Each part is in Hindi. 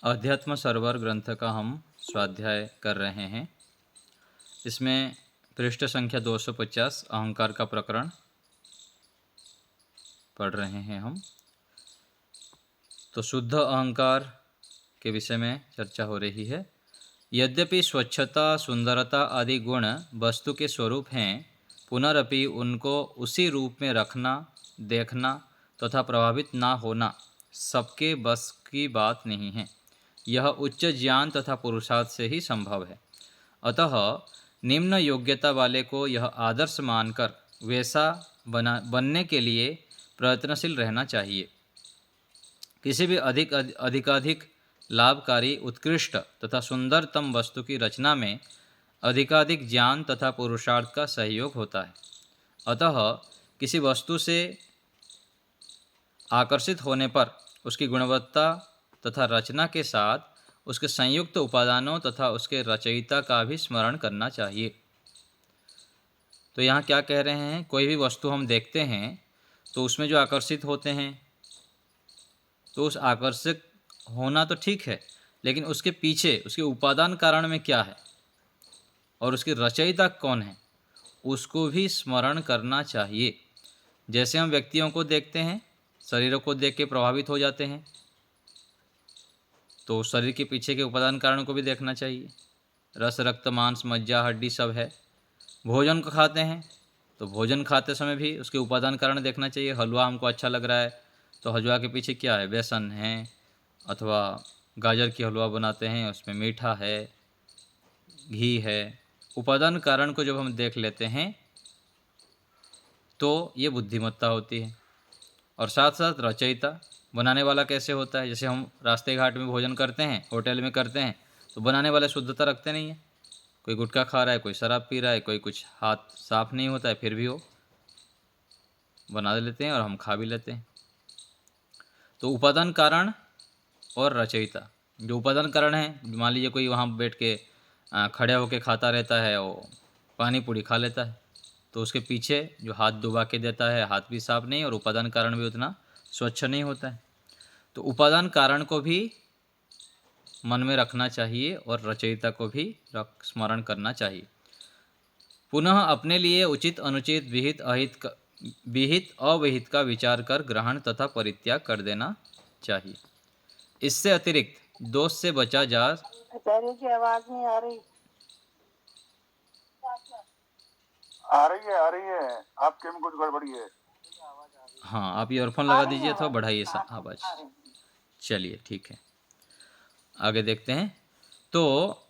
अध्यात्म सरोवर ग्रंथ का हम स्वाध्याय कर रहे हैं। इसमें पृष्ठ संख्या 250 अहंकार का प्रकरण पढ़ रहे हैं हम। तो शुद्ध अहंकार के विषय में चर्चा हो रही है। यद्यपि स्वच्छता, सुंदरता आदि गुण वस्तु के स्वरूप हैं, पुनरपि उनको उसी रूप में रखना, देखना तथा प्रभावित ना होना सबके बस की बात नहीं है। यह उच्च ज्ञान तथा पुरुषार्थ से ही संभव है। अतः निम्न योग्यता वाले को यह आदर्श मानकर वैसा बनने के लिए प्रयत्नशील रहना चाहिए। किसी भी अधिकाधिक लाभकारी, उत्कृष्ट तथा सुंदरतम वस्तु की रचना में अधिकाधिक ज्ञान तथा पुरुषार्थ का सहयोग होता है। अतः किसी वस्तु से आकर्षित होने पर उसकी गुणवत्ता तथा रचना के साथ उसके संयुक्त उपादानों तथा उसके रचयिता का भी स्मरण करना चाहिए। तो यहाँ क्या कह रहे हैं, कोई भी वस्तु हम देखते हैं तो उसमें जो आकर्षित होते हैं, तो उस आकर्षक होना तो ठीक है, लेकिन उसके पीछे उसके उपादान कारण में क्या है और उसकी रचयिता कौन है, उसको भी स्मरण करना चाहिए। जैसे हम व्यक्तियों को देखते हैं, शरीरों को देख के प्रभावित हो जाते हैं, तो शरीर के पीछे के उपादान कारण को भी देखना चाहिए। रस, रक्त, मांस, मज्जा, हड्डी सब है। भोजन को खाते हैं तो भोजन खाते समय भी उसके उपादान कारण देखना चाहिए। हलवा हमको अच्छा लग रहा है तो हलवा के पीछे क्या है, बेसन है, अथवा गाजर की हलवा बनाते हैं उसमें मीठा है, घी है। उपादान कारण को जब हम देख लेते हैं तो ये बुद्धिमत्ता होती है। और साथ साथ रचयिता, बनाने वाला कैसे होता है। जैसे हम रास्ते घाट में भोजन करते हैं, होटल में करते हैं, तो बनाने वाले शुद्धता रखते नहीं हैं। कोई गुटखा खा रहा है, कोई शराब पी रहा है, कोई कुछ हाथ साफ नहीं होता है, फिर भी वो बना लेते हैं और हम खा भी लेते हैं। तो उपादान कारण और रचयिता, जो उपादान कारण है, मान लीजिए कोई वहाँ बैठ के खड़े होके खाता रहता है, वो पानी पूरी खा लेता है, तो उसके पीछे जो हाथ डुबा के देता है, हाथ भी साफ नहीं और उपादान कारण भी उतना स्वच्छ नहीं होता है। तो उपादान कारण को भी मन में रखना चाहिए और रचयिता को भी स्मरण करना चाहिए। पुनः अपने लिए उचित, अनुचित, विहित अविहित का विचार कर ग्रहण तथा परित्याग कर देना चाहिए। इससे अतिरिक्त दोष से बचा जा। आचार्य की आवाज नहीं आ रही। आ रही है। आपके में कुछ गड़बड़ी है। हाँ, आप ईयरफोन लगा दीजिए अथवा बढ़ाइए आवाज। चलिए ठीक है, आगे देखते हैं। तो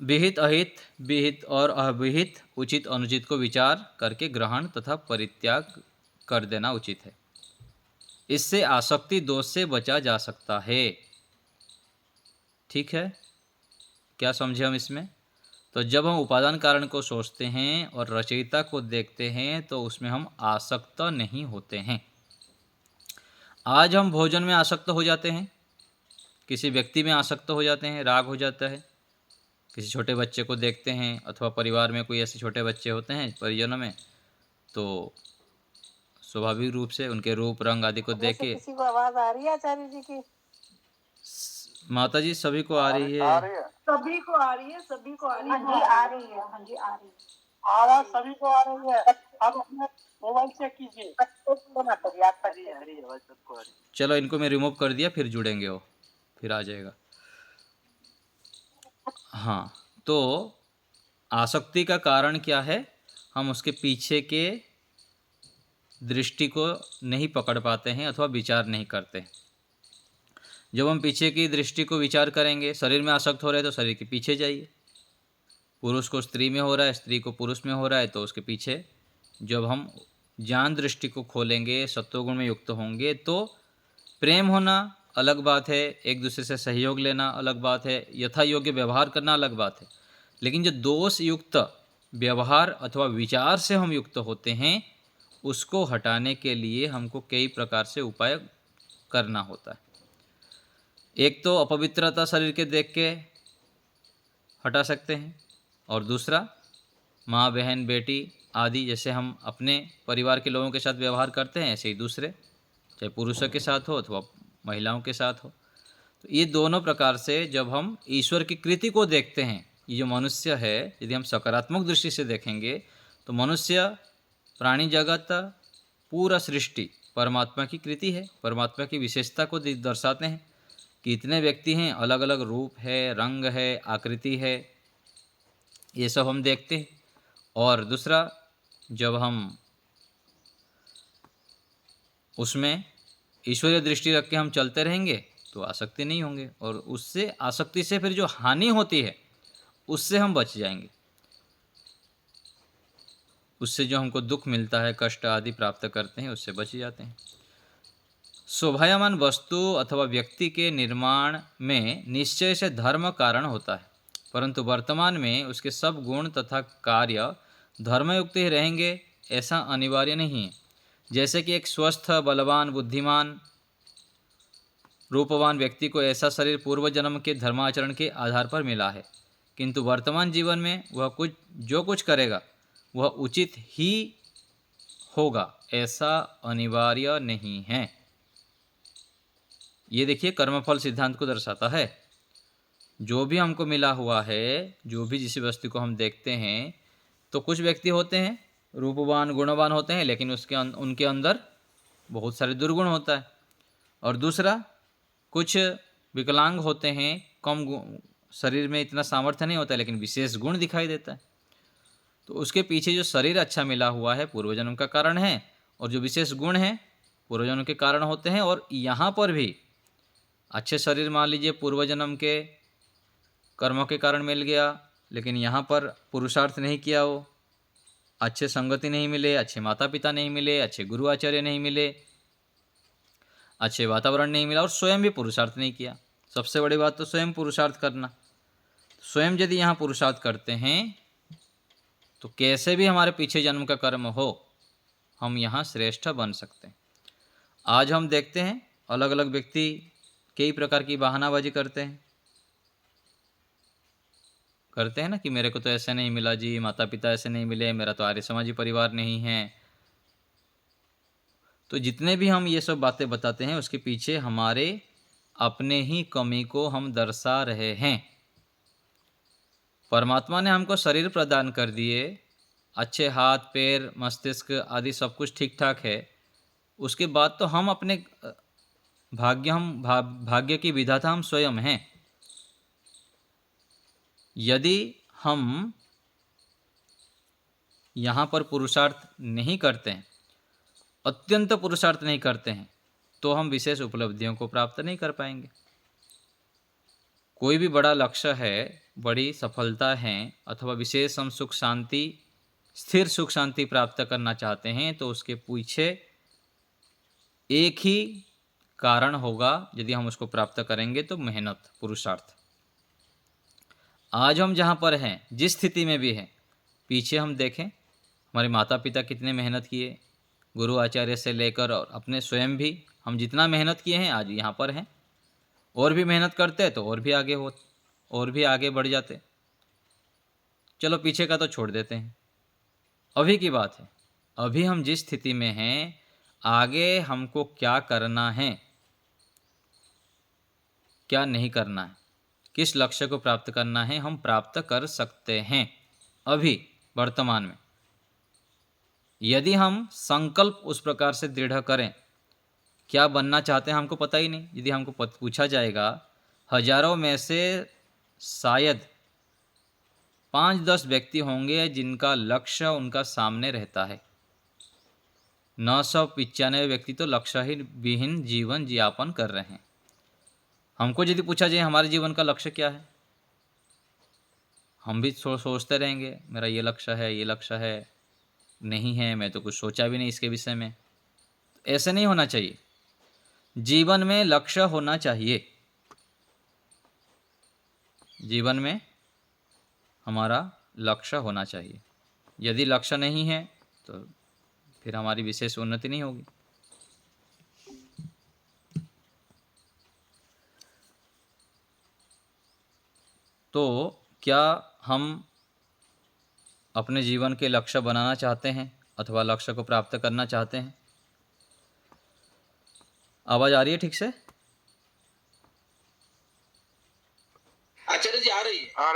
विहित, अहित, विहित और अविहित, उचित अनुचित को विचार करके ग्रहण तथा परित्याग कर देना उचित है। इससे आसक्ति दोष से बचा जा सकता है। ठीक है, क्या समझे हम इसमें? तो जब हम उपादान कारण को सोचते हैं और रचयिता को देखते हैं तो उसमें हम आसक्त नहीं होते हैं। आज हम भोजन में आसक्त हो जाते हैं, किसी व्यक्ति में आसक्त हो जाते हैं, राग हो जाता है। किसी छोटे बच्चे को देखते हैं अथवा परिवार में कोई ऐसे छोटे बच्चे होते हैं परिजनों में, तो स्वाभाविक रूप से उनके रूप, रंग आदि को देख के। किसी को आवाज आ रही है आचार्य जी की? माता जी सभी को आ रही है। सभी को आ रही है, सभी को आ रही है। हाँ जी आ रही है, हाँ जी आ रही है, आवाज सभी को आ रही है। आप अपने मोबाइल चेक कीजिए। चलो इनको मैं रिमूव कर दिया, फिर जुड़ेंगे वो, फिर आ जाएगा। हाँ, तो आसक्ति का कारण क्या है, हम उसके पीछे के दृष्टि को नहीं पकड़ पाते हैं अथवा विचार नहीं करते। जब हम पीछे की दृष्टि को विचार करेंगे, शरीर में आसक्त हो रहे हैं तो शरीर के पीछे जाइए। पुरुष को स्त्री में हो रहा है, स्त्री को पुरुष में हो रहा है, तो उसके पीछे जब हम ज्ञान दृष्टि को खोलेंगे, सत्वगुण में युक्त होंगे, तो प्रेम होना अलग बात है, एक दूसरे से सहयोग लेना अलग बात है, यथा योग्य व्यवहार करना अलग बात है। लेकिन जो दोष युक्त व्यवहार अथवा विचार से हम युक्त होते हैं, उसको हटाने के लिए हमको कई प्रकार से उपाय करना होता है। एक तो अपवित्रता शरीर के देख के हटा सकते हैं, और दूसरा माँ, बहन, बेटी आदि जैसे हम अपने परिवार के लोगों के साथ व्यवहार करते हैं, ऐसे ही दूसरे, चाहे पुरुषों के साथ हो अथवा महिलाओं के साथ हो। तो ये दोनों प्रकार से जब हम ईश्वर की कृति को देखते हैं, ये जो मनुष्य है, यदि हम सकारात्मक दृष्टि से देखेंगे तो मनुष्य, प्राणी जगत, पूरा सृष्टि परमात्मा की कृति है, परमात्मा की विशेषता को दर्शाते हैं। कितने व्यक्ति हैं, अलग अलग रूप है, रंग है, आकृति है, ये सब हम देखते हैं। और दूसरा, जब हम उसमें ईश्वरीय दृष्टि रख के हम चलते रहेंगे तो आसक्ति नहीं होंगे, और उससे आसक्ति से फिर जो हानि होती है उससे हम बच जाएंगे। उससे जो हमको दुख मिलता है, कष्ट आदि प्राप्त करते हैं, उससे बच जाते हैं। शोभायमान वस्तु अथवा व्यक्ति के निर्माण में निश्चय से धर्म कारण होता है, परंतु वर्तमान में उसके सब गुण तथा कार्य धर्मयुक्त ही रहेंगे ऐसा अनिवार्य नहीं है। जैसे कि एक स्वस्थ, बलवान, बुद्धिमान, रूपवान व्यक्ति को ऐसा शरीर पूर्व जन्म के धर्माचरण के आधार पर मिला है, किंतु वर्तमान जीवन में वह जो कुछ करेगा वह उचित ही होगा ऐसा अनिवार्य नहीं है। ये देखिए कर्मफल सिद्धांत को दर्शाता है। जो भी हमको मिला हुआ है, जो भी जिस वस्तु को हम देखते हैं, तो कुछ व्यक्ति होते हैं रूपवान, गुणवान होते हैं, लेकिन उनके अंदर बहुत सारे दुर्गुण होता है। और दूसरा, कुछ विकलांग होते हैं, कम शरीर में इतना सामर्थ्य नहीं होता, लेकिन विशेष गुण दिखाई देता है। तो उसके पीछे जो शरीर अच्छा मिला हुआ है पूर्वजन्म का कारण है, और जो विशेष गुण हैं पूर्वजन्म के कारण होते हैं। और यहाँ पर भी अच्छे शरीर मान लीजिए पूर्वजन्म के कर्मों के कारण मिल गया, लेकिन यहाँ पर पुरुषार्थ नहीं किया, हो अच्छे संगति नहीं मिले, अच्छे माता पिता नहीं मिले, अच्छे गुरु आचार्य नहीं मिले, अच्छे वातावरण नहीं मिला, और स्वयं भी पुरुषार्थ नहीं किया। सबसे बड़ी बात तो स्वयं पुरुषार्थ करना। स्वयं यदि यहाँ पुरुषार्थ करते हैं तो कैसे भी हमारे पीछे जन्म का कर्म हो, हम यहाँ श्रेष्ठ बन सकते हैं। आज हम देखते हैं अलग अलग व्यक्ति कई प्रकार की बहानाबाजी करते हैं ना, कि मेरे को तो ऐसे नहीं मिला जी, माता पिता ऐसे नहीं मिले, मेरा तो आर्य समाजी परिवार नहीं है। तो जितने भी हम ये सब बातें बताते हैं उसके पीछे हमारे अपने ही कमी को हम दर्शा रहे हैं। परमात्मा ने हमको शरीर प्रदान कर दिए, अच्छे हाथ, पैर, मस्तिष्क आदि सब कुछ ठीक ठाक है। उसके बाद तो हम अपने भाग्य की विधाता हम स्वयं हैं। यदि हम यहाँ पर पुरुषार्थ नहीं करते हैं, अत्यंत पुरुषार्थ नहीं करते हैं, तो हम विशेष उपलब्धियों को प्राप्त नहीं कर पाएंगे। कोई भी बड़ा लक्ष्य है, बड़ी सफलता है, अथवा विशेष हम सुख शांति, स्थिर सुख शांति प्राप्त करना चाहते हैं, तो उसके पीछे एक ही कारण होगा। यदि हम उसको प्राप्त करेंगे तो मेहनत, पुरुषार्थ। आज हम जहाँ पर हैं, जिस स्थिति में भी हैं, पीछे हम देखें हमारे माता पिता कितने मेहनत किए, गुरु आचार्य से लेकर और अपने स्वयं भी हम जितना मेहनत किए हैं आज यहाँ पर हैं। और भी मेहनत करते तो और भी आगे बढ़ जाते। चलो पीछे का तो छोड़ देते हैं, अभी की बात है। अभी हम जिस स्थिति में हैं, आगे हमको क्या करना है, क्या नहीं करना है, किस लक्ष्य को प्राप्त करना है, हम प्राप्त कर सकते हैं अभी वर्तमान में। यदि हम संकल्प उस प्रकार से दृढ़ करें, क्या बनना चाहते हैं हमको पता ही नहीं। यदि हमको पूछा जाएगा, हजारों में से शायद 5-10 व्यक्ति होंगे जिनका लक्ष्य उनका सामने रहता है। 995 व्यक्ति तो लक्ष्य ही विहीन जीवन यापन कर रहे हैं। हमको यदि पूछा जाए हमारे जीवन का लक्ष्य क्या है, हम भी सोचते रहेंगे मेरा ये लक्ष्य है, ये लक्ष्य है, नहीं है, मैं तो कुछ सोचा भी नहीं इसके विषय में। ऐसे नहीं होना चाहिए। जीवन में लक्ष्य होना चाहिए। जीवन में हमारा लक्ष्य होना चाहिए। यदि लक्ष्य नहीं है तो फिर हमारी विशेष उन्नति नहीं होगी। तो क्या हम अपने जीवन के लक्ष्य बनाना चाहते हैं अथवा लक्ष्य को प्राप्त करना चाहते हैं? आवाज़ आ रही है ठीक से? आचार्य जी आ रही है, आ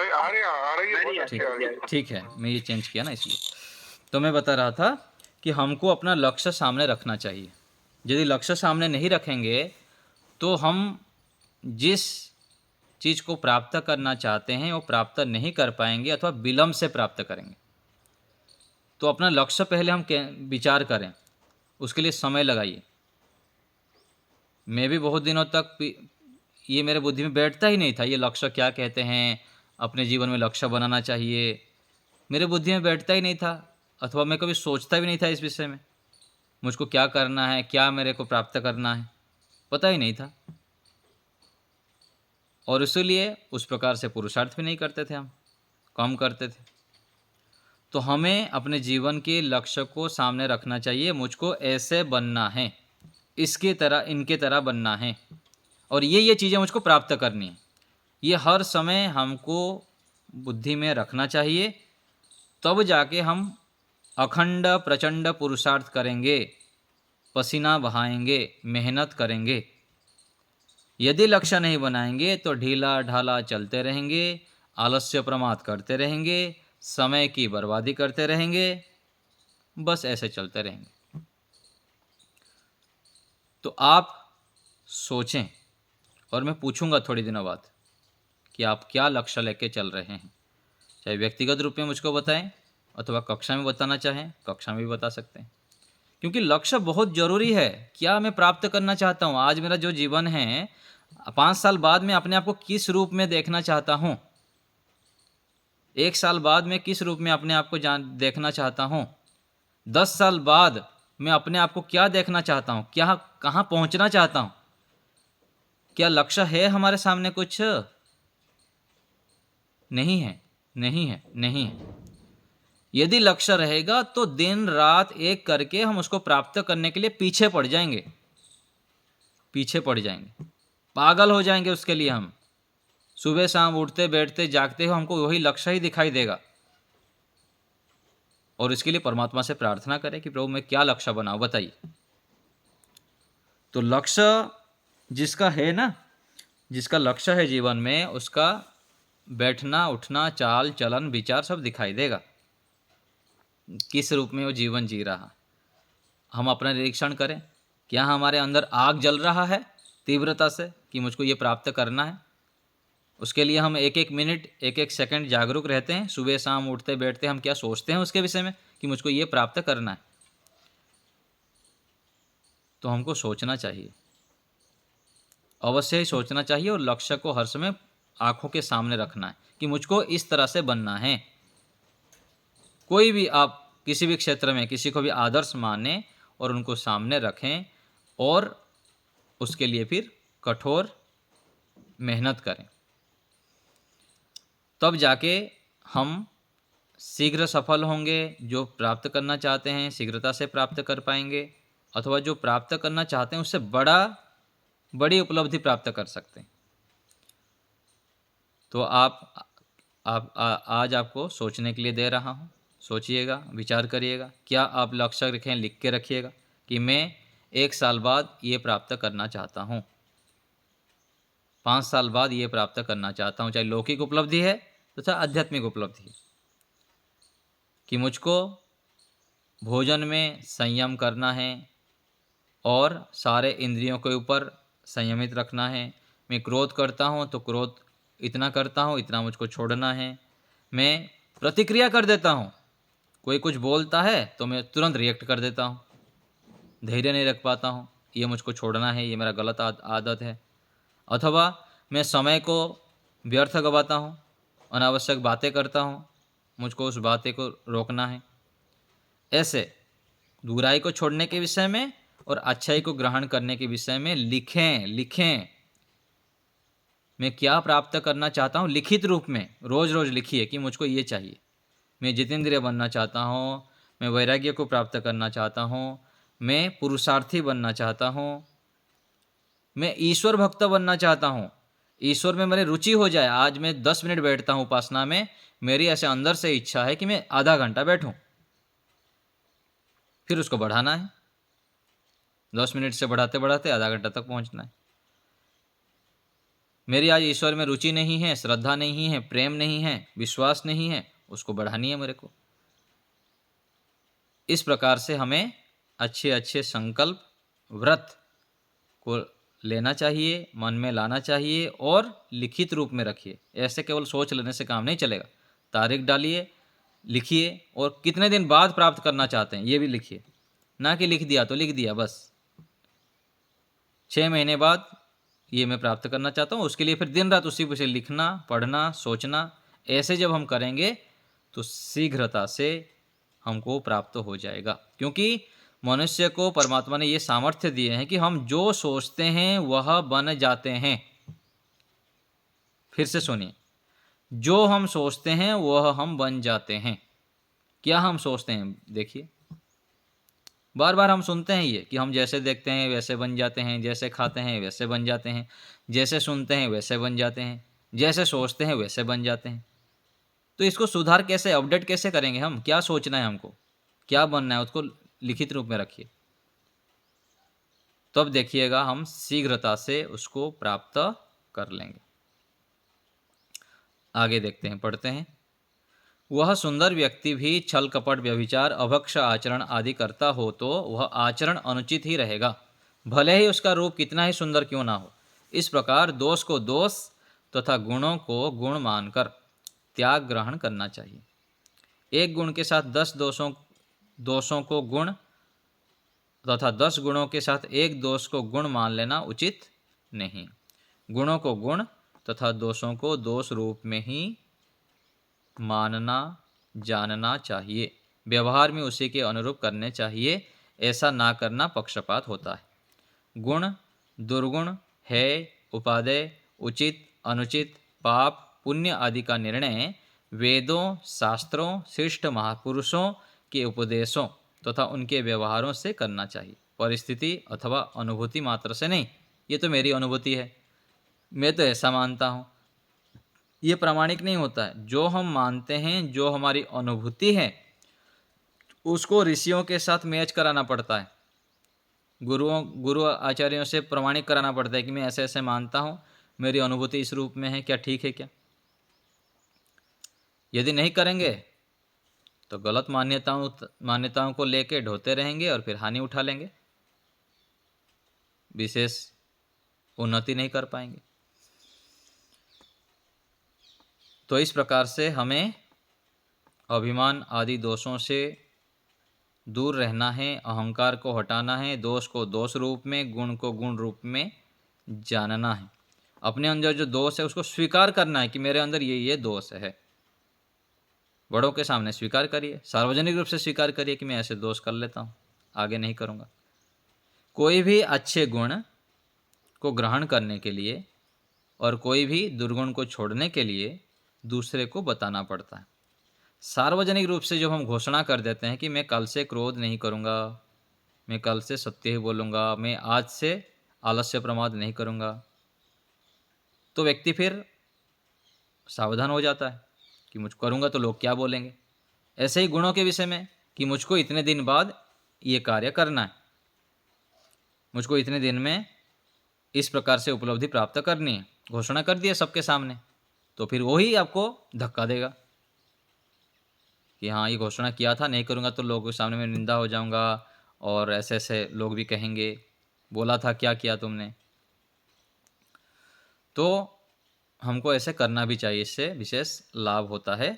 रही है, बहुत अच्छी आ रही है। ठीक है, मैं ये चेंज किया ना इसलिए। तो मैं बता रहा था कि हमको अपना लक्ष्य सामने रखना चाहिए। यदि लक्ष्य सामने नहीं रखेंगे तो हम जिस चीज़ को प्राप्त करना चाहते हैं वो प्राप्त नहीं कर पाएंगे अथवा विलम्ब से प्राप्त करेंगे। तो अपना लक्ष्य पहले हम विचार करें, उसके लिए समय लगाइए। मैं भी बहुत दिनों तक ये मेरे बुद्धि में बैठता ही नहीं था, ये लक्ष्य क्या कहते हैं, अपने जीवन में लक्ष्य बनाना चाहिए, मेरे बुद्धि में बैठता ही नहीं था, अथवा मैं कभी सोचता भी नहीं था इस विषय में, मुझको क्या करना है, क्या मेरे को प्राप्त करना है, पता ही नहीं था। और इसीलिए उस प्रकार से पुरुषार्थ भी नहीं करते थे, हम कम करते थे। तो हमें अपने जीवन के लक्ष्य को सामने रखना चाहिए, मुझको ऐसे बनना है, इसके तरह, इनके तरह बनना है, और ये चीज़ें मुझको प्राप्त करनी है। ये हर समय हमको बुद्धि में रखना चाहिए, तब जाके हम अखंड प्रचंड पुरुषार्थ करेंगे, पसीना बहाएंगे, मेहनत करेंगे। यदि लक्ष्य नहीं बनाएंगे तो ढीला ढाला चलते रहेंगे, आलस्य प्रमाद करते रहेंगे, समय की बर्बादी करते रहेंगे, बस ऐसे चलते रहेंगे। तो आप सोचें, और मैं पूछूंगा थोड़ी दिनों बाद कि आप क्या लक्ष्य लेके चल रहे हैं। चाहे व्यक्तिगत रूप में मुझको बताएं अथवा कक्षा में बताना चाहें, कक्षा में भी बता सकते हैं, क्योंकि लक्ष्य बहुत ज़रूरी है। क्या मैं प्राप्त करना चाहता हूँ, आज मेरा जो जीवन है, 5 साल बाद मैं अपने आप को किस रूप में देखना चाहता हूँ, 1 साल बाद मैं किस रूप में अपने आप को देखना चाहता हूँ, 10 साल बाद मैं अपने आप को क्या देखना चाहता हूँ, क्या कहाँ पहुँचना चाहता हूँ। क्या लक्ष्य है हमारे सामने? कुछ नहीं है, नहीं है, नहीं है। यदि लक्ष्य रहेगा तो दिन रात एक करके हम उसको प्राप्त करने के लिए पीछे पड़ जाएंगे, पीछे पड़ जाएंगे, पागल हो जाएंगे उसके लिए। हम सुबह शाम उठते बैठते जागते हो हमको वही लक्ष्य ही दिखाई देगा, और इसके लिए परमात्मा से प्रार्थना करें कि प्रभु मैं क्या लक्ष्य बनाऊं, बताइए। तो लक्ष्य जिसका है ना, जिसका लक्ष्य है जीवन में, उसका बैठना उठना चाल चलन विचार सब दिखाई देगा, किस रूप में वो जीवन जी रहा। हम अपना निरीक्षण करें, क्या हमारे अंदर आग जल रहा है तीव्रता से कि मुझको ये प्राप्त करना है। उसके लिए हम एक एक मिनट एक एक सेकंड जागरूक रहते हैं, सुबह शाम उठते बैठते हम क्या सोचते हैं उसके विषय में कि मुझको ये प्राप्त करना है। तो हमको सोचना चाहिए, अवश्य ही सोचना चाहिए, और लक्ष्य को हर समय आंखों के सामने रखना है कि मुझको इस तरह से बनना है। कोई भी आप किसी भी क्षेत्र में किसी को भी आदर्श माने और उनको सामने रखें, और उसके लिए फिर कठोर मेहनत करें, तब जाके हम शीघ्र सफल होंगे। जो प्राप्त करना चाहते हैं शीघ्रता से प्राप्त कर पाएंगे, अथवा जो प्राप्त करना चाहते हैं उससे बड़ी उपलब्धि प्राप्त कर सकते हैं। तो आज आपको सोचने के लिए दे रहा हूँ, सोचिएगा, विचार करिएगा। क्या आप लक्ष्य रखें, लिख के रखिएगा कि मैं 1 साल बाद ये प्राप्त करना चाहता हूँ, 5 साल बाद ये प्राप्त करना चाहता हूँ, चाहे लौकिक उपलब्धि है तो चाहे आध्यात्मिक उपलब्धि है, कि मुझको भोजन में संयम करना है और सारे इंद्रियों के ऊपर संयमित रखना है। मैं क्रोध करता हूँ तो क्रोध इतना करता हूँ, इतना मुझको छोड़ना है। मैं प्रतिक्रिया कर देता हूँ, कोई कुछ बोलता है तो मैं तुरंत रिएक्ट कर देता हूँ, धैर्य नहीं रख पाता हूँ, ये मुझको छोड़ना है, ये मेरा गलत आदत है। अथवा मैं समय को व्यर्थ गवाता हूँ, अनावश्यक बातें करता हूँ, मुझको उस बातें को रोकना है। ऐसे बुराई को छोड़ने के विषय में और अच्छाई को ग्रहण करने के विषय में लिखें। मैं क्या प्राप्त करना चाहता हूँ लिखित रूप में रोज रोज लिखिए कि मुझको ये चाहिए। मैं जितेंद्रिय बनना चाहता हूँ, मैं वैराग्य को प्राप्त करना चाहता हूँ, मैं पुरुषार्थी बनना चाहता हूँ, मैं ईश्वर भक्त बनना चाहता हूँ, ईश्वर में मेरी रुचि हो जाए। आज मैं 10 मिनट बैठता हूँ उपासना में, मेरी ऐसे अंदर से इच्छा है कि मैं आधा घंटा बैठूं, फिर उसको बढ़ाना है, 10 मिनट से बढ़ाते बढ़ाते आधा घंटा तक पहुँचना है। मेरी आज ईश्वर में रुचि नहीं है, श्रद्धा नहीं है, प्रेम नहीं है, विश्वास नहीं है, उसको बढ़ानी है मेरे को। इस प्रकार से हमें अच्छे अच्छे संकल्प, व्रत को लेना चाहिए, मन में लाना चाहिए और लिखित रूप में रखिए। ऐसे केवल सोच लेने से काम नहीं चलेगा। तारीख डालिए, लिखिए और कितने दिन बाद प्राप्त करना चाहते हैं ये भी लिखिए। ना कि लिख दिया तो लिख दिया बस, 6 महीने बाद ये मैं प्राप्त करना चाहता हूँ, उसके लिए फिर दिन रात उसी पे लिखना, पढ़ना, सोचना। ऐसे जब हम करेंगे तो शीघ्रता से हमको प्राप्त हो जाएगा। क्योंकि मनुष्य को परमात्मा ने ये सामर्थ्य दिए हैं कि हम जो सोचते हैं वह बन जाते हैं। फिर से सुनिए, जो हम सोचते हैं वह हम बन जाते हैं। क्या हम सोचते हैं? देखिए, बार बार हम सुनते हैं ये कि हम जैसे देखते हैं वैसे बन जाते हैं, जैसे खाते हैं वैसे बन जाते हैं, जैसे सुनते हैं वैसे बन जाते हैं, जैसे सोचते हैं वैसे बन जाते हैं। तो इसको सुधार कैसे, अपडेट कैसे करेंगे हम? क्या सोचना है हमको, क्या बनना है, उसको लिखित रूप में रखिए। तब देखिएगा हम शीघ्रता से उसको प्राप्त कर लेंगे। आगे देखते हैं, पढ़ते हैं। वह सुंदर व्यक्ति भी छल कपट व्यभिचार अभक्ष आचरण आदि करता हो तो वह आचरण अनुचित ही रहेगा, भले ही उसका रूप कितना ही सुंदर क्यों ना हो। इस प्रकार दोष को दोष तथा गुणों को गुण मानकर त्याग ग्रहण करना चाहिए। एक गुण के साथ 10 दोषों को गुण तथा 10 गुणों के साथ एक दोष को गुण मान लेना उचित नहीं। गुणों को गुण तथा दोषों को दोष रूप में ही मानना जानना चाहिए, व्यवहार में उसी के अनुरूप करने चाहिए। ऐसा ना करना पक्षपात होता है। गुण, दुर्गुण, है, उपादेय, उचित, अनुचित, पाप, पुण्य आदि का निर्णय वेदों, शास्त्रों, श्रेष्ठ महापुरुषों के उपदेशों तथा उनके व्यवहारों से करना चाहिए, परिस्थिति अथवा अनुभूति मात्र से नहीं। ये तो मेरी अनुभूति है, मैं तो ऐसा मानता हूँ, ये प्रामाणिक नहीं होता है। जो हम मानते हैं, जो हमारी अनुभूति है, उसको ऋषियों के साथ मैच कराना पड़ता है, गुरु आचार्यों से प्रमाणिक कराना पड़ता है कि मैं ऐसे ऐसे मानता हूँ, मेरी अनुभूति इस रूप में है, क्या ठीक है क्या? यदि नहीं करेंगे तो गलत मान्यताओं को लेके ढोते रहेंगे और फिर हानि उठा लेंगे, विशेष उन्नति नहीं कर पाएंगे। तो इस प्रकार से हमें अभिमान आदि दोषों से दूर रहना है, अहंकार को हटाना है, दोष को दोष रूप में, गुण को गुण रूप में जानना है। अपने अंदर जो दोष है उसको स्वीकार करना है कि मेरे अंदर ये दोष है। बड़ों के सामने स्वीकार करिए, सार्वजनिक रूप से स्वीकार करिए कि मैं ऐसे दोष कर लेता हूँ, आगे नहीं करूँगा। कोई भी अच्छे गुण को ग्रहण करने के लिए और कोई भी दुर्गुण को छोड़ने के लिए दूसरे को बताना पड़ता है। सार्वजनिक रूप से जब हम घोषणा कर देते हैं कि मैं कल से क्रोध नहीं करूँगा, मैं कल से सत्य ही बोलूँगा, मैं आज से आलस्य प्रमाद नहीं करूँगा, तो व्यक्ति फिर सावधान हो जाता है कि मुझ करूँगा तो लोग क्या बोलेंगे। ऐसे ही गुणों के विषय में कि मुझको इतने दिन बाद ये कार्य करना है, मुझको इतने दिन में इस प्रकार से उपलब्धि प्राप्त करनी है, घोषणा कर दिया सबके सामने, तो फिर वही आपको धक्का देगा कि हाँ ये घोषणा किया था, नहीं करूँगा तो लोगों के सामने में निंदा हो जाऊँगा और ऐसे ऐसे लोग भी कहेंगे बोला था क्या किया तुमने। तो हमको ऐसे करना भी चाहिए, इससे विशेष लाभ होता है।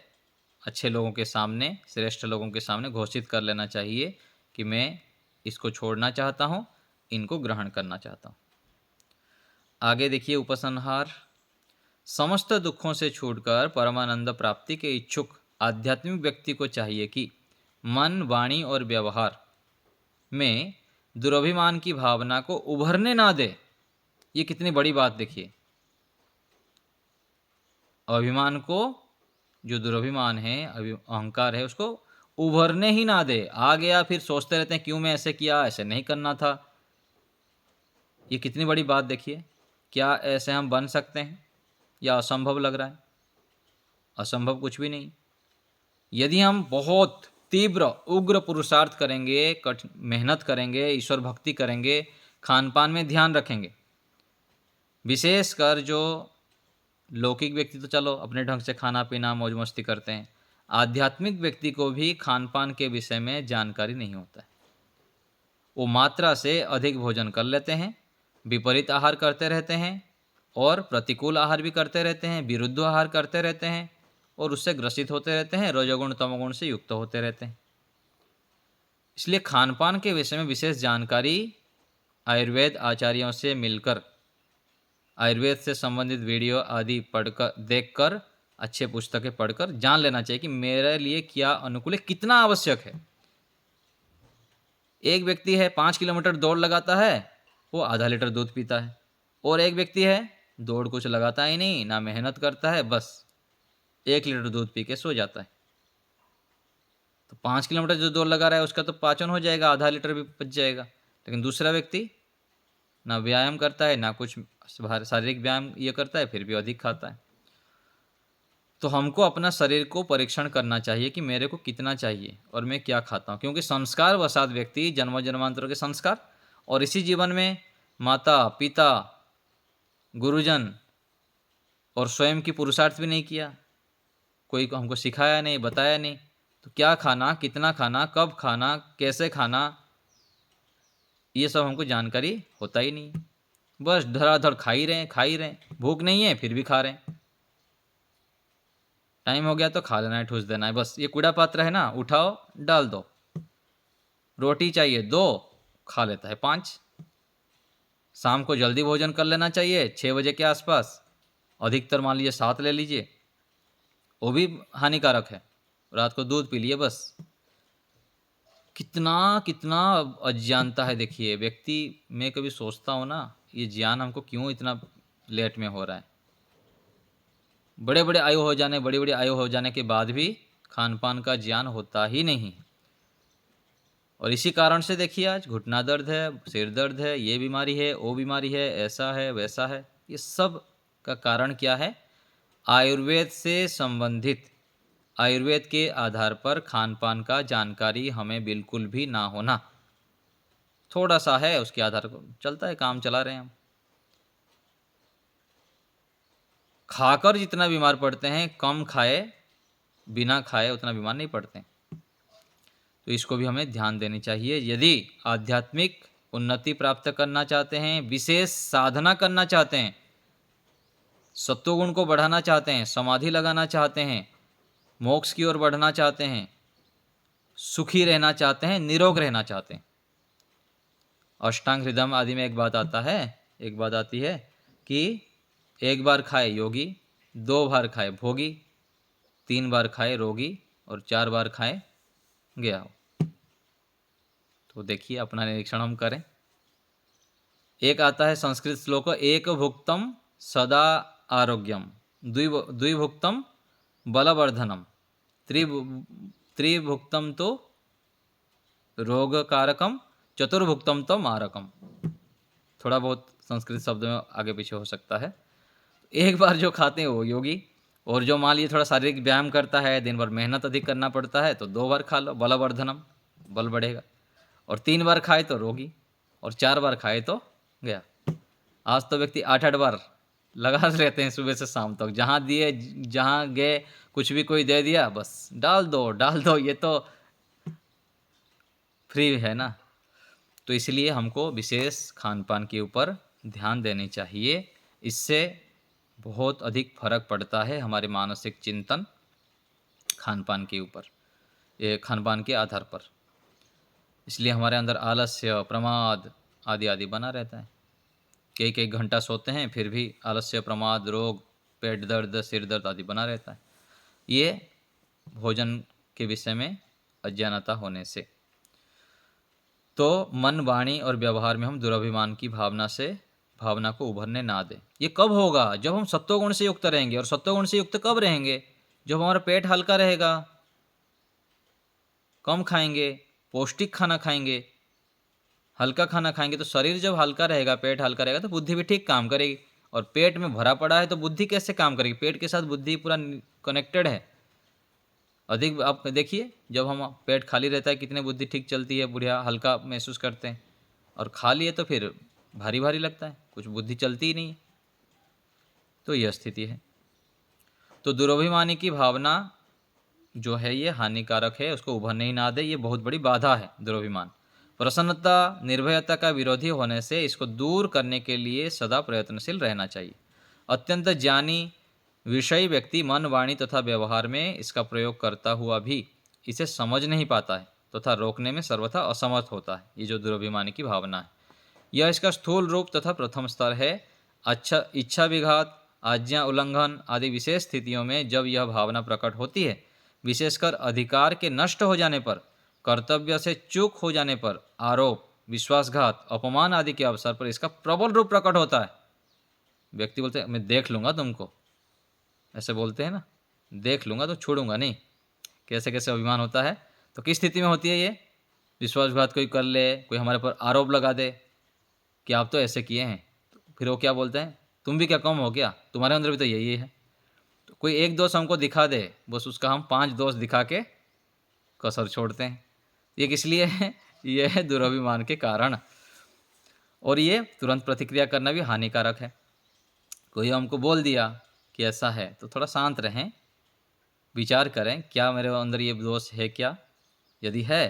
अच्छे लोगों के सामने, श्रेष्ठ लोगों के सामने घोषित कर लेना चाहिए कि मैं इसको छोड़ना चाहता हूँ, इनको ग्रहण करना चाहता हूँ। आगे देखिए उपसंहार। समस्त दुखों से छूटकर परमानंद प्राप्ति के इच्छुक आध्यात्मिक व्यक्ति को चाहिए कि मन, वाणी और व्यवहार में दुर्भिमान की भावना को उभरने ना दे। ये कितनी बड़ी बात देखिए। अभिमान को, जो दुर्भिमान है, अहंकार है, उसको उभरने ही ना दे। आ गया फिर सोचते रहते हैं क्यों मैं ऐसे किया, ऐसे नहीं करना था। ये कितनी बड़ी बात देखिए। क्या ऐसे हम बन सकते हैं या असंभव लग रहा है? असंभव कुछ भी नहीं। यदि हम बहुत तीव्र उग्र पुरुषार्थ करेंगे, कठिन मेहनत करेंगे, ईश्वर भक्ति करेंगे, खान पान में ध्यान रखेंगे, विशेषकर जो लौकिक व्यक्ति तो चलो अपने ढंग से खाना पीना मौज मस्ती करते हैं, आध्यात्मिक व्यक्ति को भी खान पान के विषय में जानकारी नहीं होता है। वो मात्रा से अधिक भोजन कर लेते हैं, विपरीत आहार करते रहते हैं और प्रतिकूल आहार भी करते रहते हैं, विरुद्ध आहार करते रहते हैं और उससे ग्रसित होते रहते हैं, रजोगुण तमोगुण से युक्त होते रहते हैं। इसलिए खान पान के विषय में विशेष जानकारी आयुर्वेद आचार्यों से मिलकर, आयुर्वेद से संबंधित वीडियो आदि पढ़कर, देखकर, अच्छे पुस्तकें पढ़कर जान लेना चाहिए कि मेरे लिए क्या अनुकूल है, कितना आवश्यक है। एक व्यक्ति है 5 किलोमीटर दौड़ लगाता है, वो आधा लीटर दूध पीता है, और एक व्यक्ति है दौड़ कुछ लगाता ही नहीं, ना मेहनत करता है, बस 1 लीटर दूध पी के सो जाता है। तो 5 किलोमीटर जो दौड़ लगा रहा है उसका तो पाचन हो जाएगा, आधा लीटर भी पच जाएगा। लेकिन दूसरा व्यक्ति ना व्यायाम करता है, ना कुछ शारीरिक व्यायाम ये करता है, फिर भी अधिक खाता है। तो हमको अपना शरीर को परीक्षण करना चाहिए कि मेरे को कितना चाहिए और मैं क्या खाता हूँ, क्योंकि संस्कार वसात व्यक्ति जन्म जन्मांतरों के संस्कार, और इसी जीवन में माता पिता गुरुजन और स्वयं की पुरुषार्थ भी नहीं किया, कोई हमको सिखाया नहीं, बताया नहीं, तो क्या खाना, कितना खाना, कब खाना, कैसे खाना, ये सब हमको जानकारी होता ही नहीं। बस धड़ाधड़ खा ही रहे हैं, भूख नहीं है फिर भी खा रहे हैं, टाइम हो गया तो खा लेना है, ठूस देना है, बस ये कूड़ा पात्र है ना, उठाओ डाल दो। रोटी चाहिए 2, खा लेता है 5। शाम को जल्दी भोजन कर लेना चाहिए 6 बजे के आसपास, अधिकतर मान लीजिए 7 ले लीजिए, वो भी हानिकारक है। रात को दूध पी लिए बस। कितना कितना अज्ञानता है देखिए व्यक्ति। मैं कभी सोचता हूँ ना, ये ज्ञान हमको क्यों इतना लेट में हो रहा है। बड़ी बड़ी आयु हो जाने के बाद भी खान पान का ज्ञान होता ही नहीं। और इसी कारण से देखिए आज घुटना दर्द है, सिर दर्द है, ये बीमारी है, वो बीमारी है, ऐसा है वैसा है। ये सब का कारण क्या है? आयुर्वेद से संबंधित, आयुर्वेद के आधार पर खान पान का जानकारी हमें बिल्कुल भी ना होना। थोड़ा सा है उसके आधार पर चलता है, काम चला रहे हैं हम। खाकर जितना बीमार पड़ते हैं, कम खाए बिना खाए उतना बीमार नहीं पड़ते। तो इसको भी हमें ध्यान देनी चाहिए। यदि आध्यात्मिक उन्नति प्राप्त करना चाहते हैं, विशेष साधना करना चाहते हैं, सत्वगुण को बढ़ाना चाहते हैं, समाधि लगाना चाहते हैं, मोक्ष की ओर बढ़ना चाहते हैं, सुखी रहना चाहते हैं, निरोग रहना चाहते हैं। अष्टांग हृदय आदि में एक बात आती है कि 1 बार खाए योगी, 2 बार खाए भोगी, 3 बार खाए रोगी और 4 बार खाए गया हो। तो देखिए अपना निरीक्षण हम करें। एक आता है संस्कृत श्लोक, एक भुक्तम सदा आरोग्यम, द्विभुक्तम बलवर्धनम, त्रिभुक्तम तो रोगकारकम, चतुर्भुक्तम तो मारकम। थोड़ा बहुत संस्कृत शब्द में आगे पीछे हो सकता है। एक बार जो खाते हैं वो योगी, और जो मान लीजिए थोड़ा शारीरिक व्यायाम करता है, दिन भर मेहनत अधिक करना पड़ता है, तो 2 बार खा लो, बलवर्धनम, बल बढ़ेगा। और 3 बार खाए तो रोगी, और 4 बार खाए तो गया। आज तो व्यक्ति 8-8 बार लगा रहते हैं सुबह से शाम तक, जहाँ गए कुछ भी कोई दे दिया, बस डाल दो, ये तो फ्री है ना। तो इसलिए हमको विशेष खान पान के ऊपर ध्यान देनी चाहिए। इससे बहुत अधिक फर्क पड़ता है हमारे मानसिक चिंतन खान पान के ऊपर, ये खान पान के आधार पर। इसलिए हमारे अंदर आलस्य, प्रमाद आदि आदि बना रहता है। कई घंटा सोते हैं फिर भी आलस्य, प्रमाद, रोग, पेट दर्द, सिर दर्द आदि बना रहता है। ये भोजन के विषय में अज्ञानता होने से। तो मन, वाणी और व्यवहार में हम दुराभिमान की भावना को उभरने ना दें। ये कब होगा? जब हम सत्वगुण से युक्त रहेंगे। और सत्वगुण से युक्त कब रहेंगे? जब हमारा पेट हल्का रहेगा, कम खाएंगे, पौष्टिक खाना खाएंगे, हल्का खाना खाएंगे। तो शरीर जब हल्का रहेगा, पेट हल्का रहेगा, तो बुद्धि भी ठीक काम करेगी। और पेट में भरा पड़ा है तो बुद्धि कैसे काम करेगी? पेट के साथ बुद्धि पूरा कनेक्टेड है। अधिक आप देखिए, जब हम पेट खाली रहता है कितने बुद्धि ठीक चलती है, बढ़िया हल्का महसूस करते हैं। और खा लिए तो फिर भारी भारी लगता है, कुछ बुद्धि चलती ही नहीं। तो यह स्थिति है। तो दुराभिमानी की भावना जो है ये हानिकारक है, उसको उभरने ही ना दे, ये बहुत बड़ी बाधा है दुराभिमान। प्रसन्नता निर्भयता का विरोधी होने से इसको दूर करने के लिए सदा प्रयत्नशील रहना चाहिए। अत्यंत ज्ञानी विषयी व्यक्ति मन वाणी तथा व्यवहार में इसका प्रयोग करता हुआ भी इसे समझ नहीं पाता है तथा रोकने में सर्वथा असमर्थ होता है। ये जो दुराभिमानी की भावना है, यह इसका स्थूल रूप तथा प्रथम स्तर है। अच्छा, इच्छा विघात, आज्ञा उल्लंघन आदि विशेष स्थितियों में जब यह भावना प्रकट होती है, विशेषकर अधिकार के नष्ट हो जाने पर, कर्तव्य से चूक हो जाने पर, आरोप, विश्वासघात, अपमान आदि के अवसर पर इसका प्रबल रूप प्रकट होता है। व्यक्ति बोलते हैं मैं देख लूंगा तुमको, ऐसे बोलते हैं ना, देख लूंगा तो छोड़ूंगा नहीं। कैसे कैसे अभिमान होता है। तो किस स्थिति में होती है ये? विश्वासघात कोई कर ले, कोई हमारे पर आरोप लगा दे कि आप तो ऐसे किए हैं, तो फिर वो क्या बोलते हैं, तुम भी क्या कम हो क्या, तुम्हारे अंदर भी तो यही है। तो कोई एक दोष हमको दिखा दे, बस उसका हम 5 दोष दिखा के कसर छोड़ते हैं। ये किस लिए है? ये है दुराभिमान के कारण। और ये तुरंत प्रतिक्रिया करना भी हानिकारक है। कोई हमको बोल दिया कि ऐसा है, तो थोड़ा शांत रहें, विचार करें क्या मेरे अंदर ये दोष है क्या। यदि है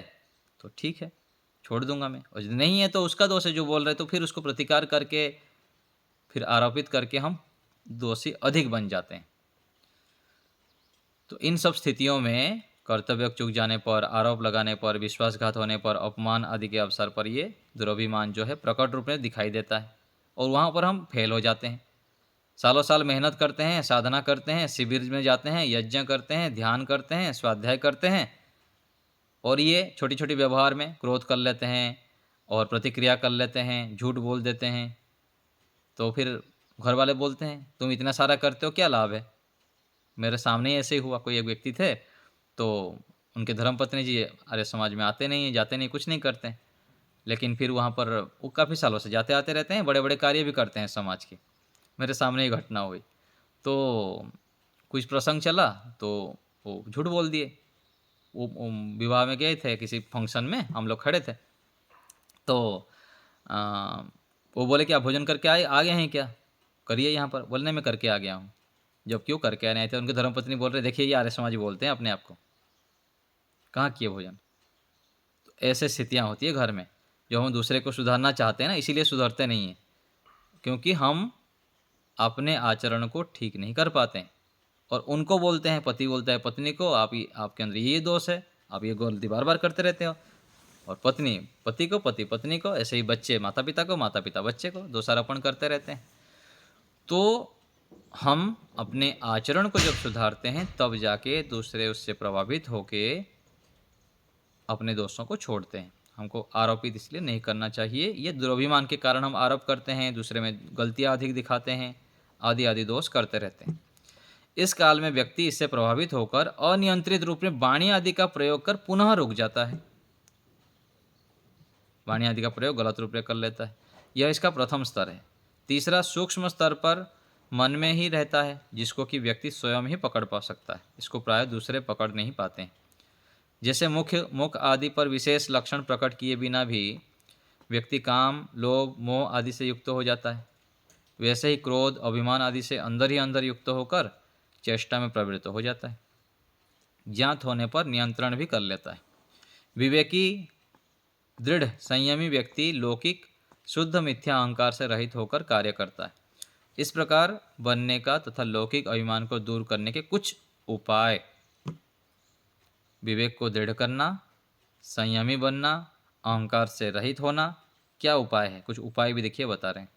तो ठीक है, छोड़ दूंगा मैं, और यदि नहीं है तो उसका दोष है जो बोल रहे, तो फिर उसको प्रतिकार करके, फिर आरोपित करके हम दोषी अधिक बन जाते हैं। तो इन सब स्थितियों में कर्तव्य चूक जाने पर, आरोप लगाने पर, विश्वासघात होने पर, अपमान आदि के अवसर पर ये दुराभिमान जो है प्रकट रूप में दिखाई देता है, और वहाँ पर हम फेल हो जाते हैं। सालों साल मेहनत करते हैं, साधना करते हैं, शिविर में जाते हैं, यज्ञ करते हैं, ध्यान करते हैं, स्वाध्याय करते हैं, और ये छोटी छोटी व्यवहार में क्रोध कर लेते हैं और प्रतिक्रिया कर लेते हैं, झूठ बोल देते हैं। तो फिर घर वाले बोलते हैं तुम इतना सारा करते हो, क्या लाभ है। मेरे सामने ही ऐसे ही हुआ। कोई एक व्यक्ति थे, तो उनके धर्मपत्नी जी आर्य समाज में आते नहीं, जाते नहीं, कुछ नहीं करते, लेकिन फिर वहाँ पर वो काफ़ी सालों से जाते आते रहते हैं, बड़े बड़े कार्य भी करते हैं समाज के। मेरे सामने ही घटना हुई। तो कुछ प्रसंग चला तो वो झूठ बोल दिए। वो विवाह में गए थे, किसी फंक्शन में हम लोग खड़े थे, तो वो बोले कि आप भोजन करके आ गए हैं क्या, करिए यहाँ पर। बोलने में करके आ गया हूँ। जब क्यों करके आने आए थे, उनके धर्मपत्नी बोल रहे देखिए ये आर्य समाजी बोलते हैं अपने आप को, कहाँ किए भोजन। तो ऐसे स्थितियाँ होती है घर में, जो हम दूसरे को सुधारना चाहते हैं ना, इसीलिए सुधरते नहीं हैं, क्योंकि हम अपने आचरण को ठीक नहीं कर पाते हैं। और उनको बोलते हैं, पति बोलता है पत्नी को, आपके अंदर ये दोष है, आप ये गलती बार बार करते रहते हो। और पत्नी पति को, पति पत्नी को, ऐसे ही बच्चे माता पिता को, माता पिता बच्चे को दोषारोपण करते रहते हैं। तो हम अपने आचरण को जब सुधारते हैं, तब जाके दूसरे उससे प्रभावित होके अपने दोस्तों को छोड़ते हैं। हमको आरोपित इसलिए नहीं करना चाहिए। ये दुराभिमान के कारण हम आरोप करते हैं, दूसरे में गलतियाँ अधिक दिखाते हैं, आदि आदि दोष करते रहते हैं। इस काल में व्यक्ति इससे प्रभावित होकर अनियंत्रित रूप में वाणी आदि का प्रयोग कर पुनः रुक जाता है। वाणी आदि का प्रयोग गलत रूप में कर लेता है। यह इसका प्रथम स्तर है। तीसरा सूक्ष्म स्तर पर मन में ही रहता है, जिसको कि व्यक्ति स्वयं ही पकड़ पा सकता है। इसको प्राय दूसरे पकड़ नहीं पाते हैं। जैसे मुख आदि पर विशेष लक्षण प्रकट किए बिना भी व्यक्ति काम, लोभ, मोह आदि से युक्त हो जाता है, वैसे ही क्रोध, अभिमान आदि से अंदर ही अंदर युक्त होकर चेष्टा में प्रवृत्त हो जाता है। ज्ञात होने पर नियंत्रण भी कर लेता है। विवेकी, दृढ़, संयमी व्यक्ति लौकिक शुद्ध मिथ्या अहंकार से रहित होकर कार्य करता है। इस प्रकार बनने का तथा लौकिक अभिमान को दूर करने के कुछ उपाय: विवेक को दृढ़ करना, संयमी बनना, अहंकार से रहित होना। क्या उपाय है? कुछ उपाय भी देखिए बता रहे हैं।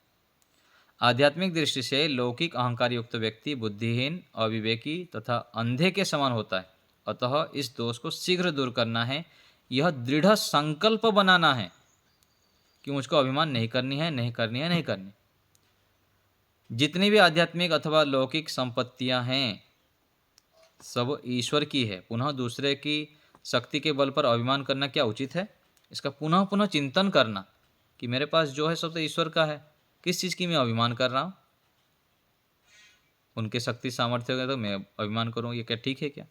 आध्यात्मिक दृष्टि से लौकिक अहंकार युक्त व्यक्ति बुद्धिहीन, अविवेकी तथा अंधे के समान होता है। अतः इस दोष को शीघ्र दूर करना है। यह दृढ़ संकल्प बनाना है कि मुझको अभिमान नहीं करनी है, नहीं करनी है, नहीं करनी। जितनी भी आध्यात्मिक अथवा लौकिक संपत्तियां हैं, सब ईश्वर की है। पुनः दूसरे की शक्ति के बल पर अभिमान करना क्या उचित है? इसका पुनः पुनः चिंतन करना कि मेरे पास जो है सब तो ईश्वर का है, किस चीज़ की मैं अभिमान कर रहा हूँ? उनके शक्ति सामर्थ्य का तो मैं अभिमान करूँ, ये क्या ठीक है क्या?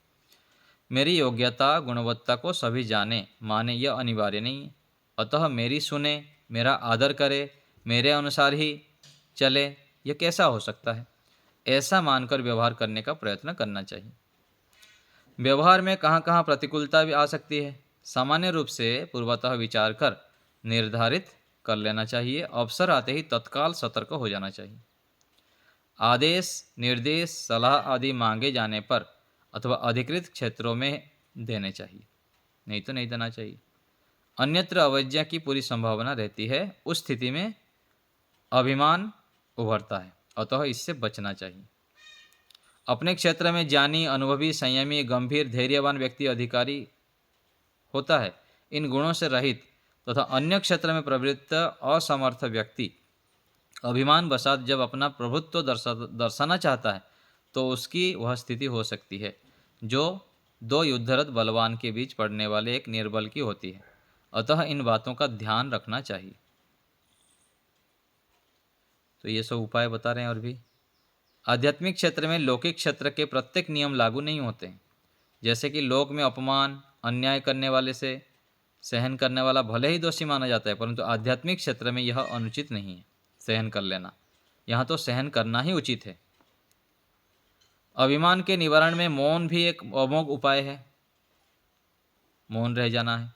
मेरी योग्यता गुणवत्ता को सभी जाने माने, यह अनिवार्य नहीं है। अतः मेरी सुने, मेरा आदर करे, मेरे अनुसार ही चले, यह कैसा हो सकता है? ऐसा मानकर व्यवहार करने का प्रयत्न करना चाहिए। व्यवहार में कहाँ कहाँ प्रतिकूलता भी आ सकती है, सामान्य रूप से पूर्वतः विचार कर निर्धारित कर लेना चाहिए। अवसर आते ही तत्काल सतर्क हो जाना चाहिए। आदेश, निर्देश, सलाह आदि मांगे जाने पर अथवा अधिकृत क्षेत्रों में देने चाहिए, नहीं तो नहीं देना चाहिए। अन्यत्र अवज्ञा की पूरी संभावना रहती है। उस स्थिति में अभिमान उभरता है, अतः इससे बचना चाहिए। अपने क्षेत्र में ज्ञानी, अनुभवी, संयमी, गंभीर, धैर्यवान व्यक्ति अधिकारी होता है। इन गुणों से रहित तथा अन्य क्षेत्र में प्रवृत्त असमर्थ व्यक्ति अभिमान वशात जब अपना प्रभुत्व दर्शाना चाहता है तो उसकी वह स्थिति हो सकती है जो दो युद्धरत बलवान के बीच पड़ने वाले एक निर्बल की होती है। अतः इन बातों का ध्यान रखना चाहिए। तो ये सब उपाय बता रहे हैं। और भी आध्यात्मिक क्षेत्र में लौकिक क्षेत्र के प्रत्येक नियम लागू नहीं होते हैं। जैसे कि लोक में अपमान, अन्याय करने वाले से सहन करने वाला भले ही दोषी माना जाता है, परंतु आध्यात्मिक क्षेत्र में यह अनुचित नहीं है सहन कर लेना। यहाँ तो सहन करना ही उचित है। अभिमान के निवारण में मौन भी एक अमोघ उपाय है। मौन रह जाना है।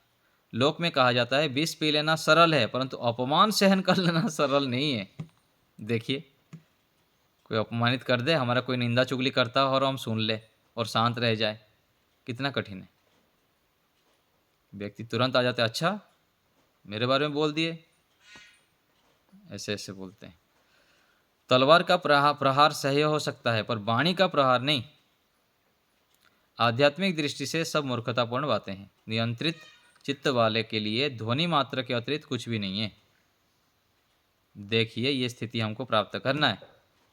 लोक में कहा जाता है विष पी लेना सरल है, परंतु अपमान सहन कर लेना सरल नहीं है। देखिए, कोई अपमानित कर दे, हमारा कोई निंदा चुगली करता हो और हम सुन ले और शांत रह जाए, कितना कठिन है। व्यक्ति तुरंत आ जाते, अच्छा मेरे बारे में बोल दिए, ऐसे ऐसे बोलते हैं। तलवार का प्रहार सह्य हो सकता है, पर वाणी का प्रहार नहीं। आध्यात्मिक दृष्टि से सब मूर्खतापूर्ण बातें हैं। नियंत्रित चित्त वाले के लिए ध्वनि मात्र के अतिरिक्त कुछ भी नहीं है। देखिए, ये स्थिति हमको प्राप्त करना है।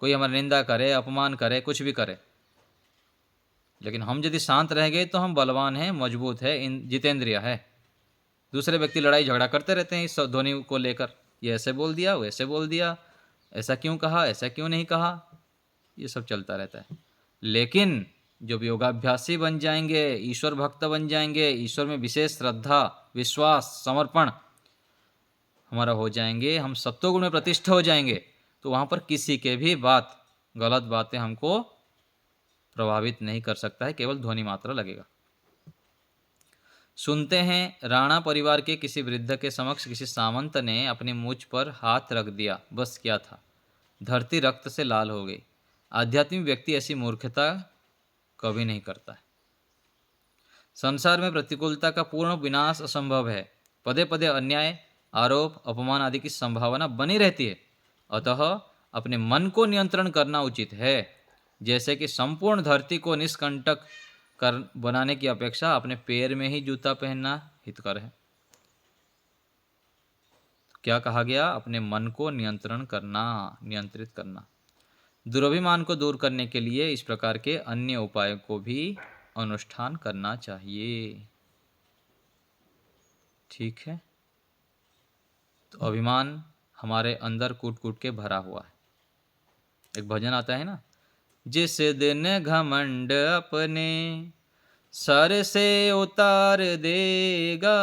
कोई हमारी निंदा करे, अपमान करे, कुछ भी करे, लेकिन हम यदि शांत रह गए तो हम बलवान हैं, मजबूत है, जितेंद्रिय है। दूसरे व्यक्ति लड़ाई झगड़ा करते रहते हैं इस ध्वनि को लेकर, ये ऐसे बोल दिया, वैसे बोल दिया, ऐसा क्यों कहा, ऐसा क्यों नहीं कहा, ये सब चलता रहता है। लेकिन जब योगाभ्यासी बन जाएंगे, ईश्वर भक्त बन जाएंगे, ईश्वर में विशेष श्रद्धा, विश्वास, समर्पण हमारा हो जाएंगे, हम सत्वगुण में प्रतिष्ठा हो जाएंगे, तो वहाँ पर किसी के भी बात, गलत बातें हमको प्रभावित नहीं कर सकता है, केवल ध्वनि मात्र लगेगा। सुनते हैं, राणा परिवार के किसी वृद्ध के समक्ष किसी सामंत ने अपनी मूंछ पर हाथ रख दिया, बस क्या था, धरती रक्त से लाल हो गई। आध्यात्मिक व्यक्ति ऐसी मूर्खता कभी नहीं करता है। संसार में प्रतिकूलता का पूर्ण विनाश असंभव है। पदे पदे अन्याय, आरोप, अपमान आदि की संभावना बनी रहती है। अतः अपने मन को नियंत्रण करना उचित है। जैसे कि संपूर्ण धरती को निष्कंटक कर बनाने की अपेक्षा अपने पैर में ही जूता पहनना हितकर है। क्या कहा गया? अपने मन को नियंत्रण करना, नियंत्रित करना। दुर्भिमान को दूर करने के लिए इस प्रकार के अन्य उपायों को भी अनुष्ठान करना चाहिए। ठीक है, तो अभिमान हमारे अंदर कूट कूट के भरा हुआ है। एक भजन आता है ना, जिस दिन घमंड अपने सर से उतार देगा,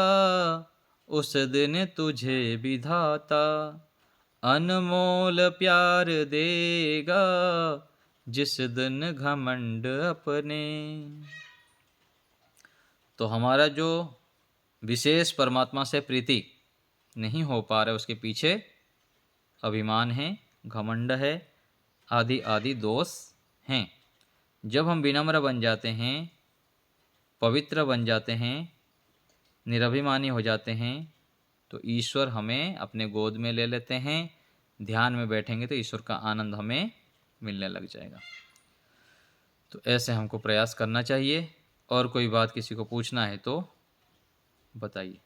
उस दिन तुझे विधाता अनमोल प्यार देगा, जिस दिन घमंड अपने। तो हमारा जो विशेष परमात्मा से प्रीति नहीं हो पा रहा है, उसके पीछे अभिमान है, घमंड है, आदि आदि दोष हैं। जब हम विनम्र बन जाते हैं, पवित्र बन जाते हैं, निरभिमानी हो जाते हैं, तो ईश्वर हमें अपने गोद में ले लेते हैं। ध्यान में बैठेंगे तो ईश्वर का आनंद हमें मिलने लग जाएगा। तो ऐसे हमको प्रयास करना चाहिए। और कोई बात किसी को पूछना है तो बताइए।